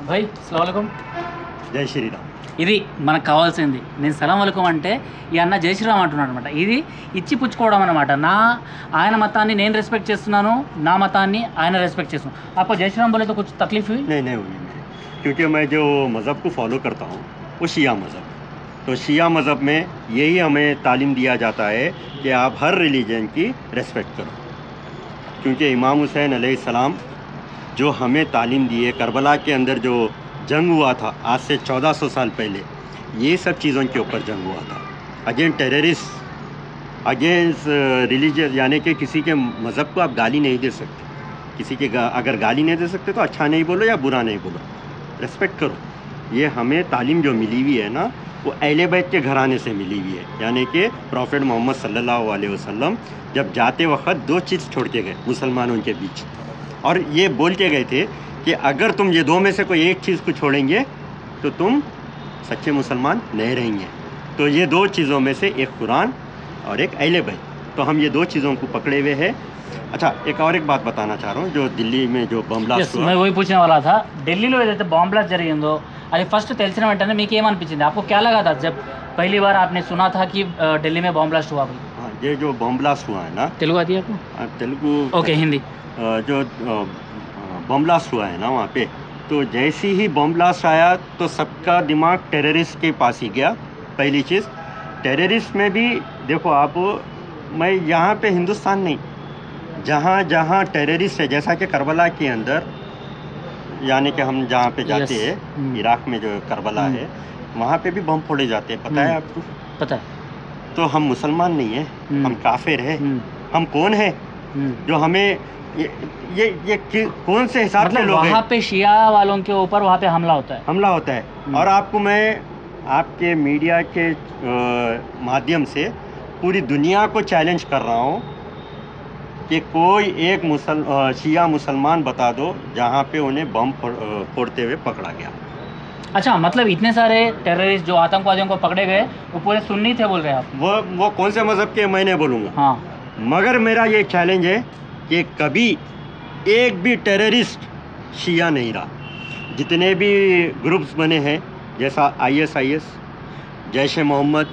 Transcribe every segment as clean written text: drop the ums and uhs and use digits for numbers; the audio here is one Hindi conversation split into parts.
భాయ్ అస్సలం వాలేకుమ్. జై శ్రీరామ్. ఇది మనకు కావాల్సింది. నేను సలాం వాలేకుమ్ అంటే ఈ అన్న జై శ్రీరామ్ అంటున్నాడు అనమాట. ఇది ఇచ్చి పుచ్చుకోవడం అనమాట. ఆయన మతాన్ని నేను రెస్పెక్ట్ చేస్తున్నాను, నా మతాన్ని ఆయన రెస్పెक्ट చేస్తున్నాను. आपको जय श्री राम बोले तो कुछ तकलीफ हुई? नहीं हुई मेरी, क्योंकि मैं जो मज़हब को फॉलो करता हूँ वो शिया मज़हब। तो शिया मज़हब में यही हमें तालीम दिया जाता है कि आप हर रिलीजन की रेस्पेक्ट करो, क्योंकि इमाम हुसैन अलैहिस्सलाम जो हमें तालीम दी है, करबला के अंदर जो जंग हुआ था आज से 1400 साल पहले, ये सब चीज़ों के ऊपर जंग हुआ था अगेंस्ट टेररिस्ट, अगेंस्ट रिलीजियस, यानी कि किसी के मज़हब को आप गाली नहीं दे सकते। किसी के अगर गाली नहीं दे सकते तो अच्छा नहीं बोलो या बुरा नहीं बोलो, रेस्पेक्ट करो। ये हमें तालीम जो मिली हुई है ना, वो अहले बैत के घराने से मिली हुई है। यानी कि प्रॉफिट मोहम्मद सल्लल्लाहु अलैहि वसल्लम जब जाते वक्त दो चीज़ छोड़ के गए मुसलमानों के बीच, और ये बोल के गए थे कि अगर तुम ये दो में से कोई एक चीज़ को छोड़ेंगे तो तुम सच्चे मुसलमान नहीं रहेंगे। तो ये दो चीज़ों में से एक कुरान और एक अहले बैत, तो हम ये दो चीज़ों को पकड़े हुए हैं। अच्छा, एक और एक बात बताना चाह रहा हूँ, जो दिल्ली में जो बम ब्लास्ट हुआ, मैं वही पूछने वाला था. ఢిల్లీలో ఏదైతే బాంబ్ బ్లాస్ట్ జరిగిందో అది ఫస్ట్ తెలిసిన వెంటనే మీకు ఏమనిపించింది? आपको क्या लगा था जब पहली बार आपने सुना था कि दिल्ली में बॉम्ब ब्लास्ट हुआ? हाँ, ये जो बम ब्लास्ट हुआ है ना, तेलुगु आती है आपको? तेलुगु ओके, हिंदी. जो बम ब्लास्ट हुआ है ना वहाँ पे, तो जैसे ही बम ब्लास्ट आया तो सबका दिमाग टेररिस्ट के पास ही गया। पहली चीज़, टेररिस्ट में भी देखो आप, मैं यहाँ पे हिंदुस्तान नहीं, जहाँ जहाँ टेररिस्ट है, जैसा कि करबला के अंदर, यानी कि हम जहाँ पे जाते हैं, इराक में जो करबला है, वहाँ पे भी बम फोड़े जाते हैं, पता है आपको? पता है. तो हम मुसलमान नहीं है, हम काफिर है, हम कौन है जो हमें ये कौन से हिसाब से लोग वहाँ पे शिया वालों के ऊपर वहाँ पे हमला होता है. और आपको मैं आपके मीडिया के माध्यम से पूरी दुनिया को चैलेंज कर रहा हूँ कि कोई एक शिया मुसलमान बता दो जहाँ पे उन्हें बम फोड़ते हुए पकड़ा गया। अच्छा, मतलब इतने सारे टेररिस्ट जो आतंकवादियों को पकड़े गए वो पूरे सुन्नी थे बोल रहे हैं आप? वो कौन से मज़हब के मैं नहीं बोलूँगा, हाँ, मगर मेरा ये चैलेंज है कि कभी एक भी टेररिस्ट शिया नहीं रहा। जितने भी ग्रुप्स बने हैं, जैसा ISIS, जैश ए मोहम्मद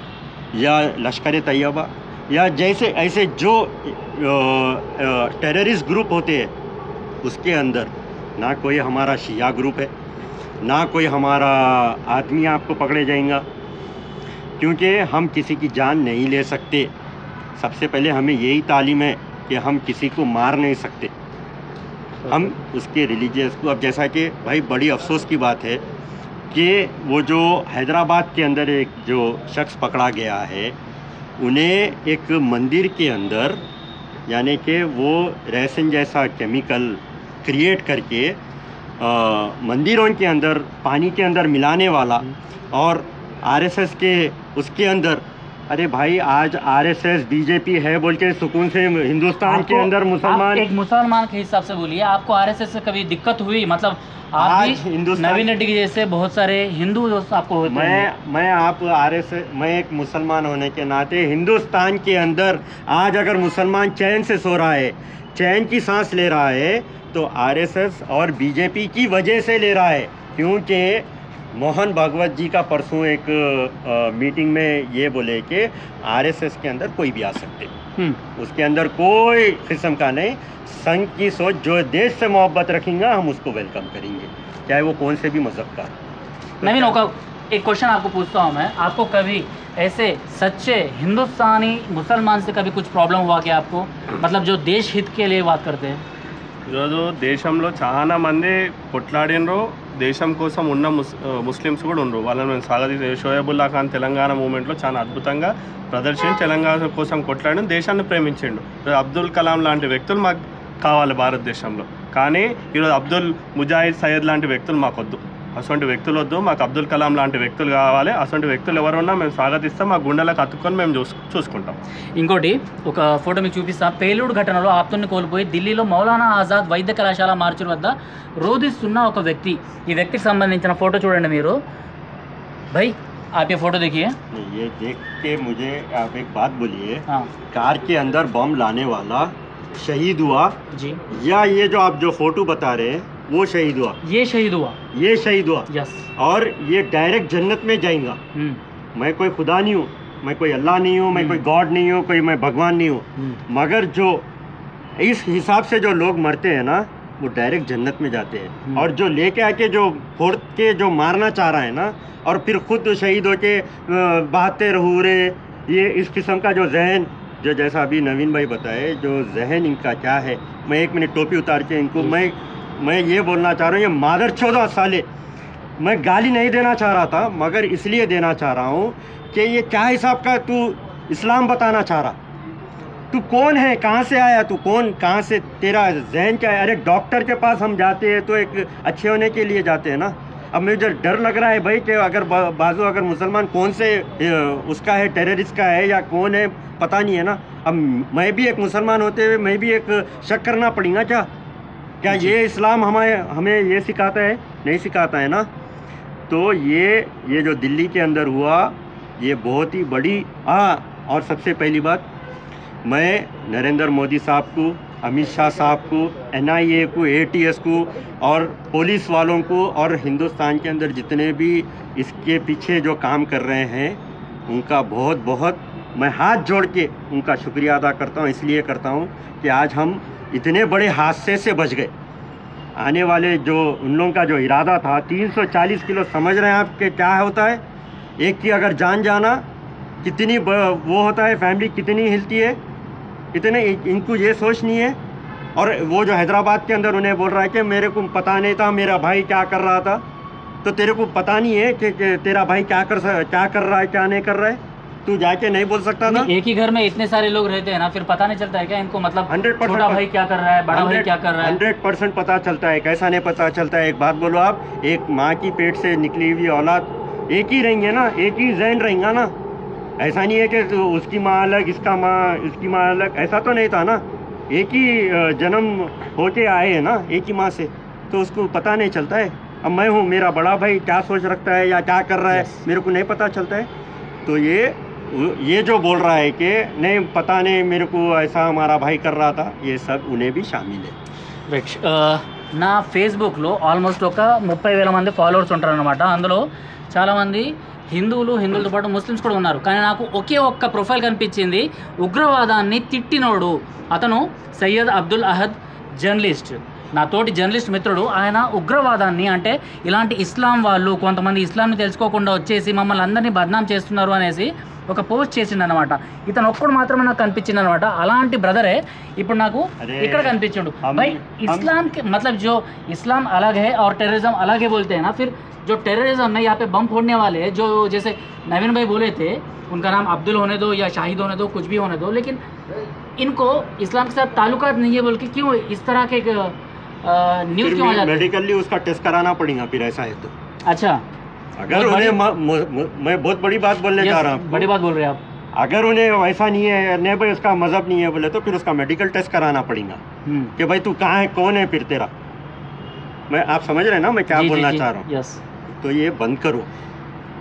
या लश्कर तैयबा, या जैसे ऐसे जो टेररिस्ट ग्रुप होते हैं, उसके अंदर ना कोई हमारा शिया ग्रुप है, ना कोई हमारा आदमी आपको पकड़े जाएगा, क्योंकि हम किसी की जान नहीं ले सकते। सबसे पहले हमें यही तालीम है कि हम किसी को मार नहीं सकते, हम उसके रिलीजियस को। अब जैसा कि भाई बड़ी अफसोस की बात है कि वो जो हैदराबाद के अंदर एक जो शख्स पकड़ा गया है, उन्हें एक मंदिर के अंदर, यानी कि वो रेसिन जैसा केमिकल क्रिएट करके मंदिरों के अंदर पानी के अंदर मिलाने वाला, और RSS के उसके अंदर, अरे भाई आज RSS BJP है बोल के सुकून से हिंदुस्तान के अंदर मुसलमान, एक मुसलमान के हिसाब से बोलिए, आपको RSS से कभी दिक्कत हुई? मतलब आप भी नवीन रेड्डी के जैसे बहुत सारे हिंदू दोस्त आपको होते हैं. मैं आप RSS, मैं एक मुसलमान होने के नाते हिंदुस्तान के अंदर आज अगर मुसलमान चैन से सो रहा है, चैन की सांस ले रहा है, तो RSS और BJP की वजह से ले रहा है। क्योंकि मोहन भागवत जी का परसों एक मीटिंग में ये बोले कि RSS के अंदर कोई भी आ सकते, उसके अंदर कोई किस्म का नहीं, संघ की सोच, जो देश से मोहब्बत रखेंगे हम उसको वेलकम करेंगे, चाहे वो कौन से भी मज़हब का। नवीन, एक क्वेश्चन आपको पूछता हूँ मैं, आपको कभी ऐसे सच्चे हिंदुस्तानी मुसलमान से कभी कुछ प्रॉब्लम हुआ क्या आपको? मतलब जो देश हित के लिए बात करते हैं. ఈరోజు దేశంలో చాలా మంది కొట్లాడినరు, దేశం కోసం ఉన్న ముస్లిమ్స్ కూడా ఉన్నారు. వాళ్ళని మేము స్వాగతి. షోయబుల్లా ఖాన్ తెలంగాణ మూమెంట్లో చాలా అద్భుతంగా ప్రదర్శించి తెలంగాణ కోసం కొట్లాడిన, దేశాన్ని ప్రేమించిండు. అబ్దుల్ కలాం లాంటి వ్యక్తులు మాకు కావాలి భారతదేశంలో, కానీ ఈరోజు అబ్దుల్ ముజాహిద్ సయ్యద్ లాంటి వ్యక్తులు మాకొద్దు. అటువంటి వ్యక్తులు వద్దు, మాకు అబ్దుల్ కలాం లాంటి వ్యక్తులు కావాలి. అటువంటి వ్యక్తులు ఎవరున్నా మేము స్వాగతిస్తాం, మా గుండెలకు అతుక్కొని మేము చూసుకుంటాం. ఇంకోటి ఒక ఫోటో మీకు చూపిస్తా. పేలుడు ఘటనలో ఆప్తుని కోల్పోయి ఢిల్లీలో మౌలానా ఆజాద్ వైద్య కళాశాల మార్చి వద్ద రోధిస్తున్న ఒక వ్యక్తి, ఈ వ్యక్తికి సంబంధించిన ఫోటో చూడండి మీరు. भाई आप ये फ़ोटो देखिए. ये देख के मुझे आप एक बात बोलिए, हाँ कार के अंदर बम लाने वाला शहीद हुआ जी, या ये जो आप जो फ़ोटो बता रहे हैं वो शहीद हुआ, ये शहीद हुआ, ये शहीद हुआ, यस। और ये डायरेक्ट जन्नत में जाएगा। मैं कोई खुदा नहीं हूँ, मैं कोई अल्लाह नहीं हूँ, मैं कोई गॉड नहीं हूँ, कोई मैं भगवान नहीं हूँ, मगर जो इस हिसाब से जो लोग मरते हैं ना वो डायरेक्ट जन्नत में जाते हैं। और जो लेके आके जो फोड़ के जो मारना चाह रहा है ना और फिर खुद शहीद होके बहाते रहू रे, ये इस किस्म का जो जहन, जो जैसा अभी नवीन भाई बताए, जो जहन इनका क्या है। मैं 1 मिनट टोपी उतार के इनको मैं ये बोलना चाह रहा हूँ, ये मादर 14 साले, मैं गाली नहीं देना चाह रहा था मगर इसलिए देना चाह रहा हूँ कि ये क्या हिसाब का तू इस्लाम बताना चाह रहा, तू कौन है, कहाँ से आया तू, कौन कहाँ से, तेरा जहन क्या है। अरे डॉक्टर के पास हम जाते हैं तो एक अच्छे होने के लिए जाते हैं ना। अब मुझे डर लग रहा है भाई कि अगर बाजू अगर मुसलमान कौन से उसका है, टेररिस्ट का है या कौन है पता नहीं है ना। अब मैं भी एक मुसलमान होते हुए मैं भी एक शक करना पड़ेगा क्या ये इस्लाम हमें ये सिखाता है, नहीं सिखाता है ना। तो ये जो दिल्ली के अंदर हुआ ये बहुत ही बड़ी और सबसे पहली बात, मैं नरेंद्र मोदी साहब को, अमित शाह साहब को, NIA को, ATS को और पुलिस वालों को और हिंदुस्तान के अंदर जितने भी इसके पीछे जो काम कर रहे हैं उनका बहुत बहुत मैं हाथ जोड़ के उनका शुक्रिया अदा करता हूँ। इसलिए करता हूँ कि आज हम इतने बड़े हादसे से बच गए। आने वाले जो उन लोगों का जो इरादा था 340 किलो, समझ रहे हैं आप कि क्या होता है, एक की अगर जान जाना कितनी वो होता है, फैमिली कितनी हिलती है, इतने इनको ये सोच नहीं है। और वो जो हैदराबाद के अंदर उन्हें बोल रहा है कि मेरे को पता नहीं था मेरा भाई क्या कर रहा था, तो तेरे को पता नहीं है कि तेरा भाई क्या कर रहा है क्या नहीं कर रहा है, तू जाके नहीं बोल सकता था। एक ही घर में इतने सारे लोग रहते हैं ना, फिर पता नहीं चलता है क्या इनको, मतलब 100% छोटा भाई क्या कर रहा है, बड़ा भाई क्या कर रहा है, 100% पता चलता है। कैसा नहीं पता चलता है। एक बात बोलो आप, एक माँ की पेट से निकली हुई औलाद एक ही रहेंगे ना, एक ही जहन रहेगा ना। ऐसा नहीं है कि उसकी माँ अलग, इसकी माँ अलग, ऐसा तो नहीं था ना। एक ही जन्म होके आए हैं ना एक ही माँ से, तो उसको पता नहीं चलता है। अब मैं हूँ, मेरा बड़ा भाई क्या सोच रखता है या क्या कर रहा है मेरे को नहीं पता चलता है। तो ये जो बोल रहा है कि नहीं पता नहीं मेरे को, ऐसा हमारा भाई कर रहा था, ये सब उन्हें भी शामिल है। నా ఫేస్బుక్లో ఆల్మోస్ట్ ఒక 30,000 మంది ఫాలోవర్స్ ఉంటారు అనమాట. అందులో చాలామంది హిందువులతో పాటు ముస్లిమ్స్ కూడా ఉన్నారు. కానీ నాకు ఒకే ఒక్క ప్రొఫైల్ కనిపించింది, ఉగ్రవాదాన్ని తిట్టినోడు. అతను సయ్యద్ అబ్దుల్ అహద్ జర్నలిస్ట్, నా తోటి జర్నలిస్ట్ మిత్రుడు. ఆయన ఉగ్రవాదాన్ని అంటే ఇలాంటి ఇస్లాం వాళ్ళు కొంతమంది ఇస్లాంని తెలుసుకోకుండా వచ్చేసి మమ్మల్ని అందరినీ బద్నాం చేస్తున్నారు అనేసి ఒక పోస్ట్ చేసిండు అనమాట. ఇతను ఒక్కడు మాత్రమే నాకు కనిపించింది అనమాట. అలాంటి బ్రదరే ఇప్పుడు నాకు ఇక్కడ కనిపించాడు. भाई इस्लाम के मतलब जो इस्लाम अलग है और टेररिज्म अलग है बोलते हैं ना, फिर जो टेररिज्म में यहाँ पे बम फोड़ने वाले हैं, जो जैसे नवीन भाई बोले थे, उनका नाम अब्दुल होने दो या शाहिद होने दो, कुछ भी होने दो, लेकिन इनको इस्लाम के साथ ताल्लुकात नहीं है बोल के क्यों इस तरह के न्यूज़ क्यों आ जाते हैं? मेडिकली उसका टेस्ट कराना पड़ेगा फिर, ऐसा है तो। अच्छा, अगर उन्हें मैं बहुत बड़ी बात बोलने जा रहा हूँ, बड़ी बात बोल रहे हैं आप। अगर उन्हें वैसा नहीं है, नहीं भाई उसका मजहब नहीं है बोले, तो फिर उसका मेडिकल टेस्ट कराना पड़ेगा कि भाई तू कहाँ है, कौन है फिर तेरा। आप समझ रहे हैं ना मैं क्या बोलना चाह रहा हूँ। यस, तो ये बंद करो,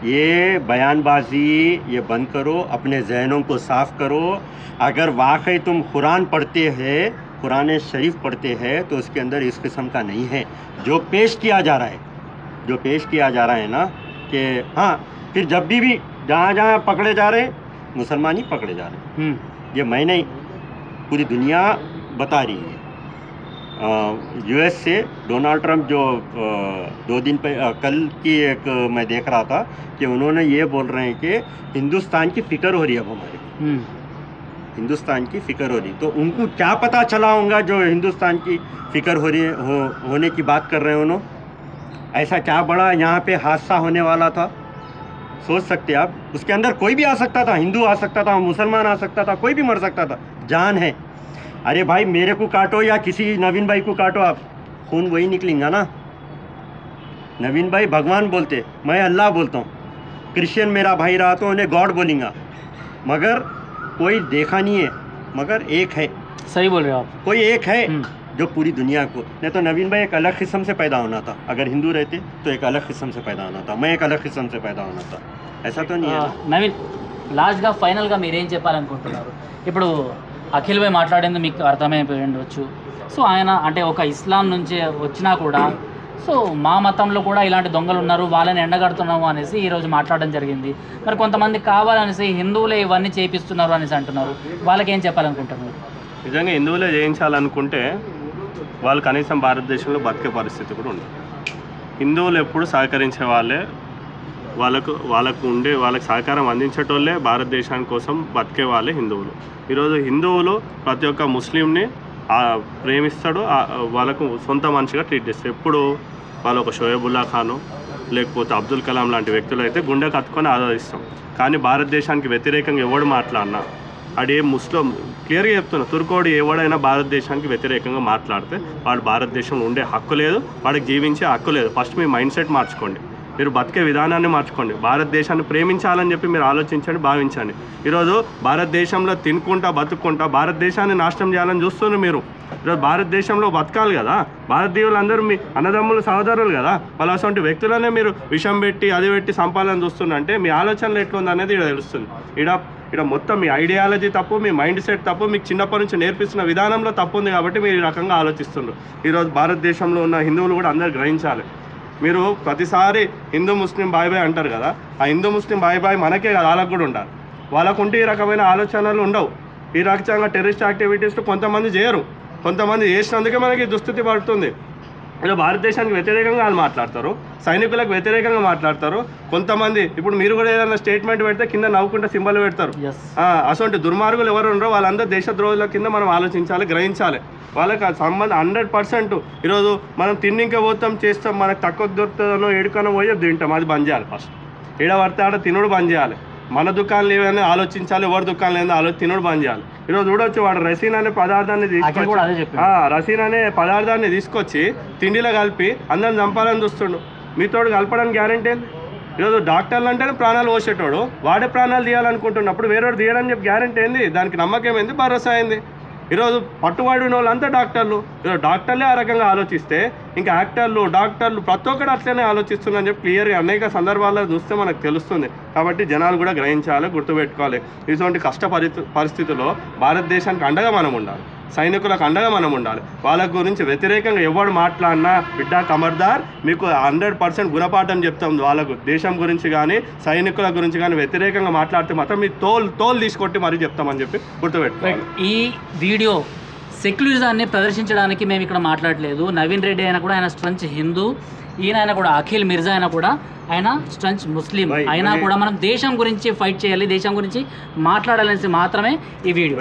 ये बयानबाजी ये बंद करो, अपने जहनों को साफ करो। अगर वाकई तुम कुरान पढ़ते हैं, कुरान शरीफ पढ़ते हैं, तो उसके अंदर इस किस्म का नहीं है जो पेश किया जा रहा है, जो पेश किया जा रहा है ना कि हाँ, फिर जब भी जहाँ जहाँ पकड़े जा रहे हैं मुसलमान ही पकड़े जा रहे हैं। ये मैं नहीं, पूरी दुनिया बता रही है। US से डोनाल्ड ट्रंप जो 2 दिन कल की एक मैं देख रहा था कि उन्होंने ये बोल रहे हैं कि हिंदुस्तान की फ़िक्र हो रही है अब हमारे, हिंदुस्तान की फ़िक्र हो रही। तो उनको क्या पता चला होगा जो हिंदुस्तान की फ़िक्र हो रही होने की बात कर रहे हैं उन्होंने, ऐसा क्या बड़ा यहाँ पे हादसा होने वाला था, सोच सकते आप। उसके अंदर कोई भी आ सकता था, हिंदू आ सकता था, मुसलमान आ सकता था, कोई भी मर सकता था, जान है। अरे भाई मेरे को काटो या किसी नवीन भाई को काटो, आप खून वही निकलेगा ना। नवीन भाई भगवान बोलते, मैं अल्लाह बोलता हूँ। क्रिश्चियन मेरा भाई रहा तो उन्हें गॉड बोलेंगा, मगर कोई देखा नहीं है, मगर एक है। सही बोल रहे हो आप, कोई एक है जो पूरी दुनिया को, नहीं तो नवीन भाई एक अलग किस्म से पैदा होना था। अगर हिंदू रहते तो एक अलग किस्म से पैदा होना था, मैं एक अलग किस्म से पैदा होना था, ऐसा तो नहीं है। నవీన్ లాస్ట్గా ఫైనల్గా మీరేం చెప్పాలనుకుంటున్నారు? ఇప్పుడు అఖిల్ భాయ్ మాట్లాడేందుకు మీకు అర్థమైపోయి ఉండొచ్చు. సో ఆయన అంటే ఒక ఇస్లాం నుంచి వచ్చినా కూడా సో మా మతంలో కూడా ఇలాంటి దొంగలు ఉన్నారు, వాళ్ళని ఎండగడుతున్నాము అనేసి ఈరోజు మాట్లాడడం జరిగింది. మరి కొంతమంది కావాలనేసి హిందువులే ఇవన్నీ చేపిస్తున్నారు అనేసి అంటున్నారు. వాళ్ళకి ఏం చెప్పాలనుకుంటున్నారు? నిజంగా హిందువులే చేయించాలనుకుంటే వాళ్ళు కనీసం భారతదేశంలో బతికే పరిస్థితి కూడా ఉంది. హిందువులు ఎప్పుడు సహకరించే వాళ్ళే, వాళ్ళకి సహకారం అందించేటోళ్ళే భారతదేశాని కోసం బతికే వాళ్ళే హిందువులు. ఈరోజు హిందువులు ప్రతి ఒక్క ముస్లింని ప్రేమిస్తాడు, వాళ్ళకు సొంత మనిషిగా ట్రీట్ చేస్తారు. ఎప్పుడు వాళ్ళు ఒక షోయబుల్లా ఖాను లేకపోతే అబ్దుల్ కలాం లాంటి వ్యక్తులు అయితే గుండె కత్తుకొని ఆరాధిస్తాం. కానీ భారతదేశానికి వ్యతిరేకంగా ఎవడు మాట్లాడినా అడే ముస్లిం క్లియర్గా చెప్తున్నా, తుర్కోడు ఎవడైనా భారతదేశానికి వ్యతిరేకంగా మాట్లాడితే వాడు భారతదేశంలో ఉండే హక్కు లేదు, వాడికి జీవించే హక్కు లేదు. ఫస్ట్ మీ మైండ్ సెట్ మార్చుకోండి, మీరు బతికే విధానాన్ని మార్చుకోండి, భారతదేశాన్ని ప్రేమించాలని చెప్పి మీరు ఆలోచించండి, భావించండి. ఈరోజు భారతదేశంలో తినుకుంటా బతుక్కుంటా భారతదేశాన్ని నాశనం చేయాలని చూస్తున్నారు మీరు. ఈరోజు భారతదేశంలో బతకాలి కదా, భారతీయులు అందరూ మీ అన్నదమ్ములు సహోదరులు కదా, వాళ్ళు అటువంటి వ్యక్తులనే మీరు విషం పెట్టి అది పెట్టి సంపాలని చూస్తున్నారంటే మీ ఆలోచనలు ఎట్లుంది అనేది ఇక్కడ తెలుస్తుంది. ఇక్కడ మొత్తం మీ ఐడియాలజీ తప్పు, మీ మైండ్ సెట్ తప్పు, మీకు చిన్నప్పటి నుంచి నేర్పిస్తున్న విధానంలో తప్పు ఉంది కాబట్టి మీరు ఈ రకంగా ఆలోచిస్తున్నారు. ఈరోజు భారతదేశంలో ఉన్న హిందువులు కూడా అందరూ గ్రహించాలి. మీరు ప్రతిసారి హిందూ ముస్లిం బాయ్ బాయ్ అంటారు కదా, ఆ హిందూ ముస్లిం బాయ్ బాయ్ మనకే కదా, వాళ్ళకు కూడా ఉండాలి. వాళ్ళకుంటే ఈ రకమైన ఆలోచనలు ఉండవు. ఈ రకంగా టెర్రరిస్ట్ యాక్టివిటీస్ కొంతమంది చేయరు, కొంతమంది చేసినందుకే మనకి దుస్థితి పడుతుంది. ఇలా భారతదేశానికి వ్యతిరేకంగా వాళ్ళు మాట్లాడతారు, సైనికులకు వ్యతిరేకంగా మాట్లాడతారు. కొంతమంది ఇప్పుడు మీరు కూడా ఏదైనా స్టేట్మెంట్ పెడితే కింద నవ్వుకుంటే సింబల్ పెడతారు. అటువంటి దుర్మార్గులు ఎవరు ఉండరో వాళ్ళందరూ దేశద్రోహుల కింద మనం ఆలోచించాలి, గ్రహించాలి. వాళ్ళకి సంబంధం 100%. ఈరోజు మనం తిన్నింక పోతాం చేస్తాం, మనకు తక్కువ దొరుకుతుందనో ఏడుకనో పోయో తింటాం, అది బంద్ చేయాలి. ఫస్ట్ ఏడ పడితే ఆడ తినుడు బంద్ చేయాలి. మన దుకాణాలు ఏమైనా ఆలోచించాలి, ఎవరి దుకాణాలు ఏదైనా తినుడు బంద్ చేయాలి. ఈరోజు చూడొచ్చు, వాడు రసీన్ అనే పదార్థాన్ని రసీన్ అనే పదార్థాన్ని తీసుకొచ్చి తిండిలో కలిపి అందరిని చంపాలని చూస్తుండు. మీతోడు కలపడానికి గ్యారెంటీ ఏంది? ఈరోజు డాక్టర్లు అంటేనే ప్రాణాలు పోసేటోడు, వాడే ప్రాణాలు తీయాలనుకుంటున్నప్పుడు వేరేవాడు తీయడానికి చెప్పి గ్యారెంటీ ఏంది? దానికి నమ్మకం ఏంది? భరోసా అయింది. ఈరోజు పట్టుబడిన వాళ్ళంతా డాక్టర్లు. ఈరోజు డాక్టర్లే ఆ రకంగా ఆలోచిస్తే ఇంకా యాక్టర్లు, డాక్టర్లు ప్రతి ఒక్కటి అట్లనే ఆలోచిస్తుందని చెప్పి క్లియర్గా అనేక సందర్భాల్లో చూస్తే మనకు తెలుస్తుంది. కాబట్టి జనాలు కూడా గ్రహించాలి, గుర్తుపెట్టుకోవాలి. ఇటువంటి కష్ట పరిస్థితుల్లో భారతదేశానికి అండగా మనం ఉండాలి, సైనికులకు అండగా మనం ఉండాలి. వాళ్ళ గురించి వ్యతిరేకంగా ఎవడు మాట్లాడినా బిడ్డ ఖబర్దార్, మీకు 100% గుణపాఠం చెప్తాం. వాళ్ళకు దేశం గురించి కానీ సైనికుల గురించి కానీ వ్యతిరేకంగా మాట్లాడితే మాత్రం మీ తోలు తీసుకొట్టి మరీ చెప్తామని చెప్పి గుర్తుపెట్టుకోవాలి. ఈ వీడియో సెక్యులరిజాన్ని ప్రదర్శించడానికి మేము ఇక్కడ మాట్లాడలేదు. నవీన్ రెడ్డి అయినా కూడా ఆయన స్ట్రెంచ్ హిందూ, ఈయన కూడా అఖిల్ మిర్జా అయినా కూడా ఆయన స్ట్రెంచ్ ముస్లిం అయినా కూడా మనం దేశం గురించి ఫైట్ చేయాలి, దేశం గురించి మాట్లాడాలనేసి మాత్రమే ఈ వీడియో.